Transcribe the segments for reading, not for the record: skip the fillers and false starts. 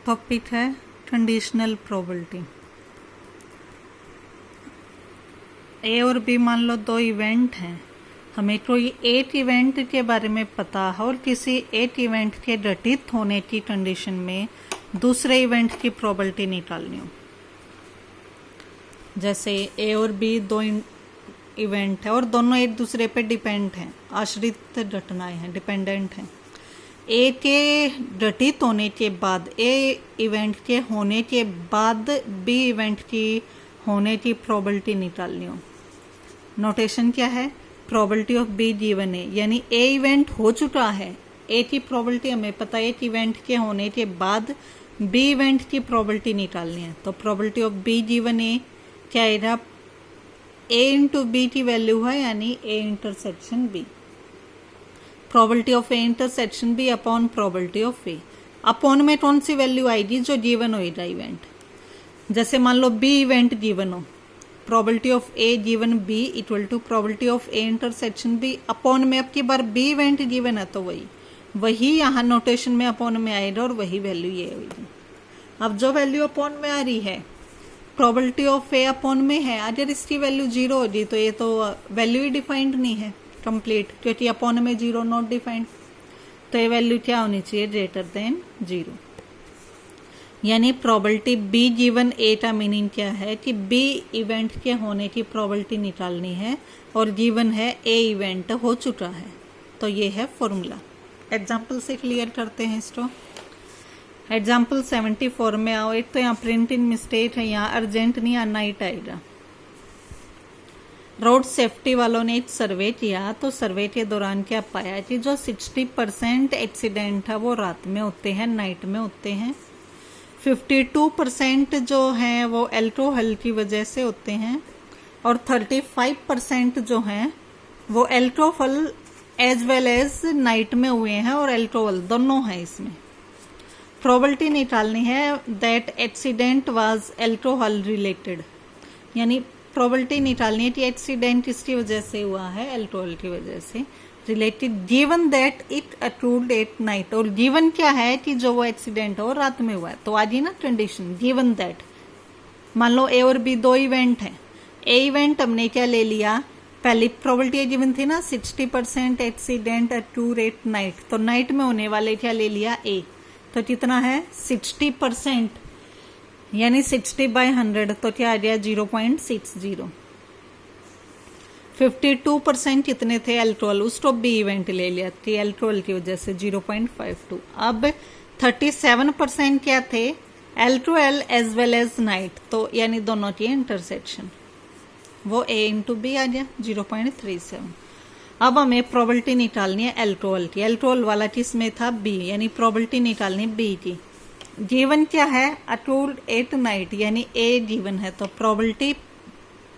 Topic है conditional probability. ए और B मान लो दो इवेंट हैं, हमें कोई एक इवेंट के बारे में पता है और किसी एक इवेंट के घटित होने की कंडीशन में दूसरे इवेंट की प्रोबेबिलिटी निकालनी हो। जैसे ए और बी दो इवेंट है और दोनों एक दूसरे पे डिपेंड हैं, आश्रित घटनाएं हैं, डिपेंडेंट हैं। ए के घटित होने के बाद, ए इवेंट के होने के बाद बी इवेंट की होने की प्रोबेबिलिटी निकालनी हो। नोटेशन क्या है? प्रोबेबिलिटी ऑफ बी गिवन है, यानी ए इवेंट हो चुका है, ए की प्रोबेबिलिटी हमें पता है कि इवेंट के होने के बाद बी इवेंट की प्रोबेबिलिटी निकालनी है। तो प्रोबेबिलिटी ऑफ बी गिवन है क्या आएगा? ए इंटू बी की वैल्यू है, यानी A intersection B. Probability of A intersection B upon probability of A. Upon में कौन सी वैल्यू आएगी? जो गिवन होगा इवेंट। जैसे मान लो बी इवेंट गिवन हो, probability of A given B equal to probability of A intersection B upon में, अब की बार बी इवेंट गिवन है तो वही यहाँ नोटेशन में अपॉन में आएगा और वही वैल्यू ये होगी। अब जो वैल्यू अपॉन में आ रही है, प्रोबेबिलिटी ऑफ ए अपॉन में है, अगर इसकी वैल्यू जीरो होगी तो ये तो वैल्यू ही डिफाइंड नहीं है कंप्लीट, क्योंकि अपॉन में जीरो नॉट डिफाइंड। तो ये वैल्यू क्या होनी चाहिए? Greater than zero. यानी प्रोबेबिलिटी बी गिवन ए का मीनिंग क्या है कि बी इवेंट के होने की प्रोबेबिलिटी निकालनी है और गिवन है ए इवेंट हो चुका है। तो ये है फॉर्मूला। एग्जाम्पल से क्लियर करते हैं इसको। एग्जाम्पल 74 में आओ। एक तो यहाँ प्रिंटिंग मिस्टेक है, यहाँ अर्जेंट नहीं आना ही आएगा। रोड सेफ्टी वालों ने एक सर्वे किया, तो सर्वे के दौरान क्या पाया कि जो 60% एक्सीडेंट है वो रात में होते हैं, नाइट में होते हैं। 52% जो हैं वो अल्कोहल की वजह से होते हैं और 35% जो हैं वो alcohol as well as night में हुए हैं और अल्कोहल दोनों हैं इसमें। प्रोबेबिलिटी निकालनी है that accident was alcohol related, यानी प्रोबेबिलिटी निकालनी है कि एक्सीडेंट किसकी वजह से हुआ है? अल्कोहल की वजह से related, given that it accrued at night. और गिवन क्या है कि जो वो एक्सीडेंट हो रात में हुआ है। तो आज ही ना कंडीशन गिवन दैट। मान लो ए और बी दो इवेंट हैं। ए इवेंट हमने क्या ले लिया? पहली प्रोबेबिलिटी गिवन थी ना 60% एक्सीडेंट अक्रूड एट नाइट, तो नाइट में होने वाले क्या ले लिया? ए। तो कितना है? 60%, यानी 60/100, तो क्या आ गया? 0.60। 52% कितने थे? अल्कोहल, उसको बी इवेंट ले लिया थी अल्कोहल की वजह से 0.52। अब 37% क्या थे? Alcohol as well as night, तो यानी दोनों की इंटरसेक्शन, वो ए इंटू बी आ गया 0.37। अब हमें प्रोबेबिलिटी निकालनी है अल्कोहल की। अल्कोहल वाला किस में था? बी, यानी प्रोबेबिलिटी निकालनी बी की। गिवन क्या है? अक्रूड एट नाइट, यानी ए गिवन है, तो प्रोबेबिलिटी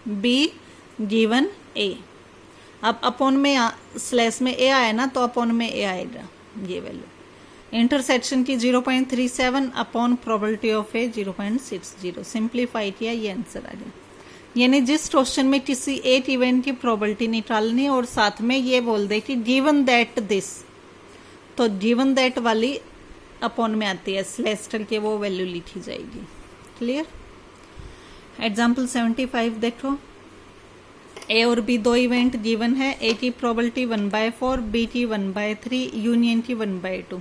बी गिवन ए। अब अपॉन में स्लैश में ए आया ना, तो अपॉन में ए आएगा ये वैल्यू। इंटरसेक्शन की 0.37 upon probability of A 0.60। Simplify किया, ये आंसर आ गया। यानी जिस क्वेश्चन में किसी एक इवेंट की प्रोबेबिलिटी निकालनी और साथ में ये बोल दे कि गिवन दैट दिस, तो गिवन दैट वाली अपॉन में आती है, स्लैश करके वो वैल्यू लिखी जाएगी। क्लियर? एग्जाम्पल 75 देखो। ए और बी दो इवेंट गिवन है। ए की प्रोबेबिलिटी 1/4, बी की 1/3, यूनियन की 1/2।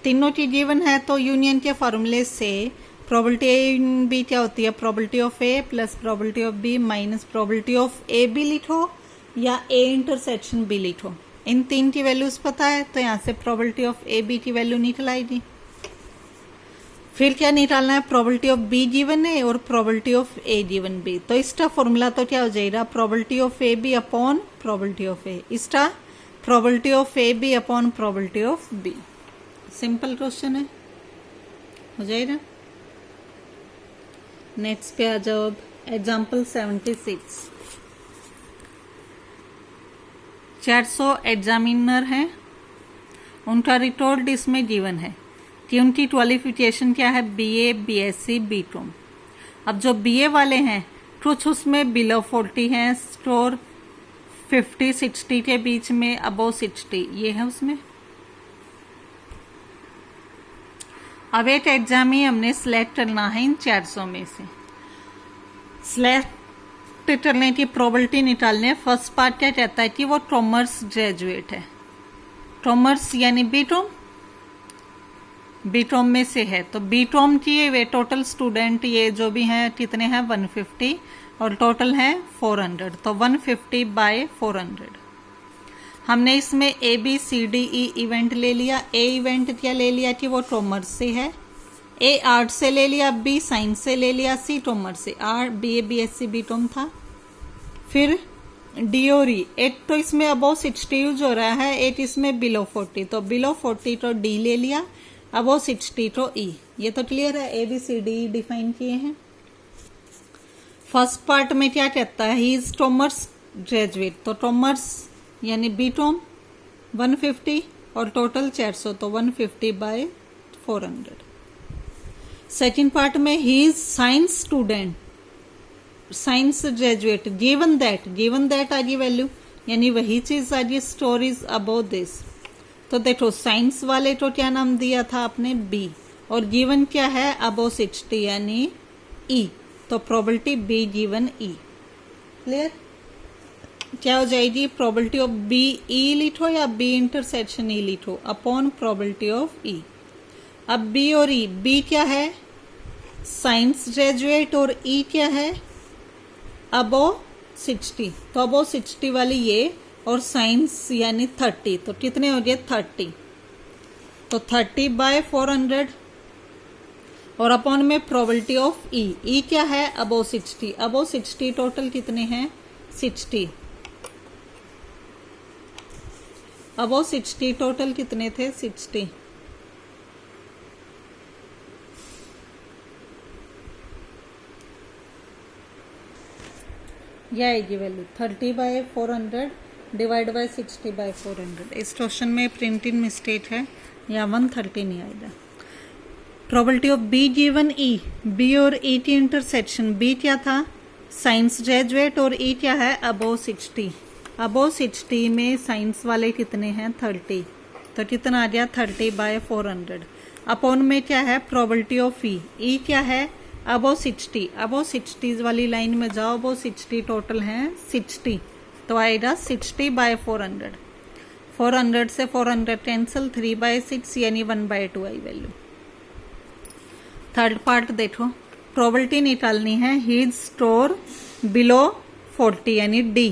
तीनों की गिवन है, तो यूनियन के फॉर्मूले से प्रोबेबिलिटी ए इन बी क्या होती है? Probability of A plus probability of B minus probability of A B लिखो या ए इंटरसेक्शन बी लिखो। इन तीन की वैल्यूज पता है, तो यहाँ से प्रोबेबिलिटी ऑफ ए बी की वैल्यू निकल आएगी। फिर क्या निकालना है? प्रोबेबिलिटी ऑफ बी गिवन है और probability of A given B. तो इसका फॉर्मूला तो क्या हो जाएगा? Probability of A B upon probability of A. इसका probability of A B upon probability of B. Simple question है, हो जाएगा। नेक्स्ट पे आ जाओ। एग्जाम्पल 76। 400 एग्जामिनर हैं, उनका रिकॉर्ड इसमें गिवन है कि उनकी क्वालिफिकेशन क्या है? BA, BSc, BCom. अब जो बीए वाले हैं कुछ उसमें बिलो 40 हैं, स्कोर 50-60 के बीच में, अबव 60 ये है उसमें। अब एक एग्जाम ही हमने सिलेक्ट करना है इन 400 में से। सिलेक्ट करने की प्रोबेबिलिटी निकालने फर्स्ट पार्ट क्या कहता है कि वो कॉमर्स ग्रेजुएट है, कॉमर्स यानी बीकॉम में से है, तो बीकॉम की वे टोटल स्टूडेंट ये जो भी हैं कितने हैं 150 और टोटल है 400, तो 150 बाय 400। हमने इसमें A B C D E event ले लिया। ए इवेंट क्या ले लिया कि वो कॉमर्स से है, ए आर्ट से ले लिया, बी साइंस से ले लिया, सी कॉमर्स से, or B A B S C BCom था। फिर डी और ई, एक तो इसमें अबव 60 यूज हो रहा है, एक इसमें बिलो 40, तो बिलो 40 तो डी ले लिया, अबव 60 तो ई। ये तो क्लियर है, A B C D define किए हैं। फर्स्ट पार्ट में क्या कहता है, ही इज कॉमर्स ग्रेजुएट, तो कॉमर्स यानी बीकॉम 150 और टोटल 400, तो 150 बाय 400। सेकेंड पार्ट में he is science student, science graduate, given that आ गई वैल्यू, यानी वही चीज आ गई स्टोरीज अबव दिस। तो देखो साइंस वाले को क्या नाम दिया था आपने बी, और गिवन क्या है अबव 60 यानी ई, तो प्रोबेबिलिटी बी गिवन ई। क्लियर? क्या हो जाएगी, प्रोबेबिलिटी ऑफ बी ई लिखो या बी इंटरसेक्शन ई लिखो अपॉन प्रोबेबिलिटी ऑफ ई। अब बी और ई, बी क्या है साइंस ग्रेजुएट और ई क्या है अबव 60, तो अबव 60 वाली ये और साइंस यानी 30, तो कितने हो गए 30, तो 30 बाय 400 और अपॉन में प्रोबेबिलिटी ऑफ ई। ई क्या है अबव 60, अबव 60 टोटल कितने हैं 60, अबव 60 टोटल कितने थे 60, यह आएगी value 30 by 400 divide by 60 by 400। इस क्वेश्चन में प्रिंटिंग मिस्टेक है, या 130 नहीं आएगा। Probability of B given E, B और ई की इंटरसेक्शन, बी क्या था साइंस ग्रेजुएट और ई क्या है अबव 60, अबव 60 में साइंस वाले कितने हैं 30, तो कितना आ गया 30 बाय 400 अपॉन में क्या है प्रोबेबिलिटी ऑफ ई, ई क्या है अबव 60, अबव 60 वाली लाइन में जाओ, अबव 60 टोटल हैं 60, तो आएगा 60 बाय 400, 400 से 400 कैंसिल, 3 बाय 6 यानी 1/2 आई वैल्यू। थर्ड पार्ट देखो, प्रोबेबिलिटी निकालनी है हीज स्टोर बिलो 40 यानी डी,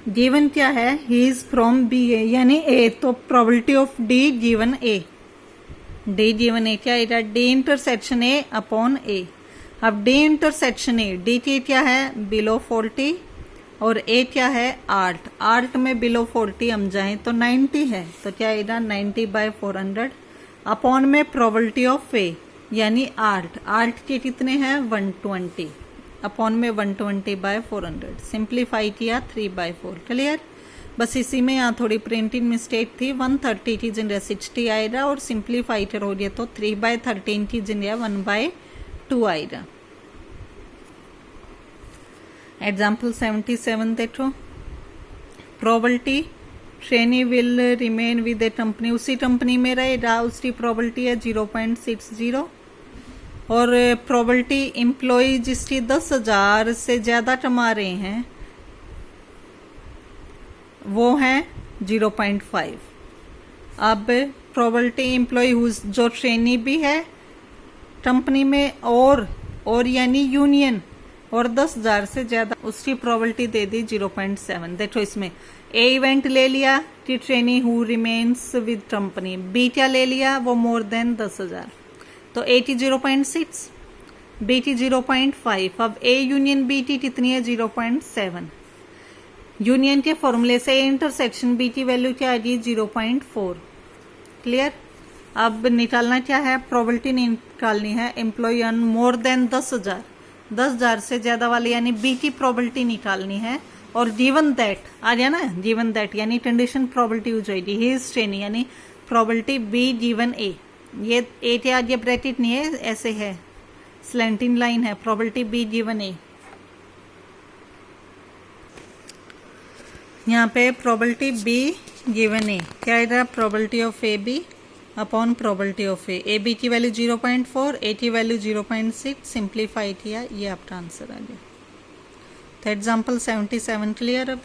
गिवन क्या है he is from B A यानी ए, तो probability of D given A, D given A क्या आएगा D intersection A upon A. अब डी इंटरसेक्शन ए, डी की क्या है बिलो 40 और ए क्या है आर्ट, आर्ट में बिलो 40 हम जाएं तो 90 है, तो क्या आएगा 90 बाय 400 अपॉन में प्रोबेबिलिटी ऑफ ए यानी आर्ट, आर्ट के कितने हैं 120 अपॉन में 120 बाय 400, सिंप्लीफाई किया 3/4। क्लियर? बस इसी में यहाँ थोड़ी प्रिंटिंग मिस्टेक थी, 130 की जगह 60 आएगा और सिंप्लीफाई करोगे तो 3/13 की जगह 1/2 आएगा। एग्जाम्पल 77 देखो, probability trainee will remain with A company, उसी कंपनी में रहेगा, उसकी प्रोबेबिलिटी है 0.60 और प्रोबेबिलिटी एम्प्लॉय जिसकी 10,000 से ज्यादा कमा रहे हैं वो है 0.5। अब प्रोबेबिलिटी एम्प्लॉय जो ट्रेनी भी है कंपनी में और यानी यूनियन और 10,000 से ज्यादा, उसकी प्रोबेबिलिटी दे दी 0.7। देखो इसमें ए इवेंट ले लिया कि trainee who remains with company, B क्या ले लिया वो मोर देन 10,000, तो ए की 0.6, बी की 0.5। अब ए यूनियन बी की कितनी है 0.7, यूनियन के फॉर्मूले से ए इंटरसेक्शन बी की वैल्यू क्या आ गई 0.4। क्लियर? अब निकालना क्या है, प्रोबेबिलिटी निकालनी है एम्प्लॉय अर्न मोर देन 10,000, 10,000 से ज्यादा वाली यानी बी की प्रोबेबिलिटी निकालनी है, और गिवन दैट आ गया ना, गिवन दैट यानी कंडीशन प्रोबेबिलिटी हो जाएगी ही इज ट्रेनी यानी प्रोबेबिलिटी बी गिवन ए, ये ए के आगे ब्रैकेट नहीं है ऐसे है स्लैंटिंग लाइन है, प्रोबेबिलिटी बी गिवन ए, यहाँ पे प्रोबेबिलिटी बी गिवन ए क्या आएगा probability of A B upon probability of A B की वैल्यू 0.4, ए की वैल्यू 0.6, सिंप्लीफाई किया, ये आपका आंसर आ गया। तो एग्जाम्पल 77 क्लियर अब।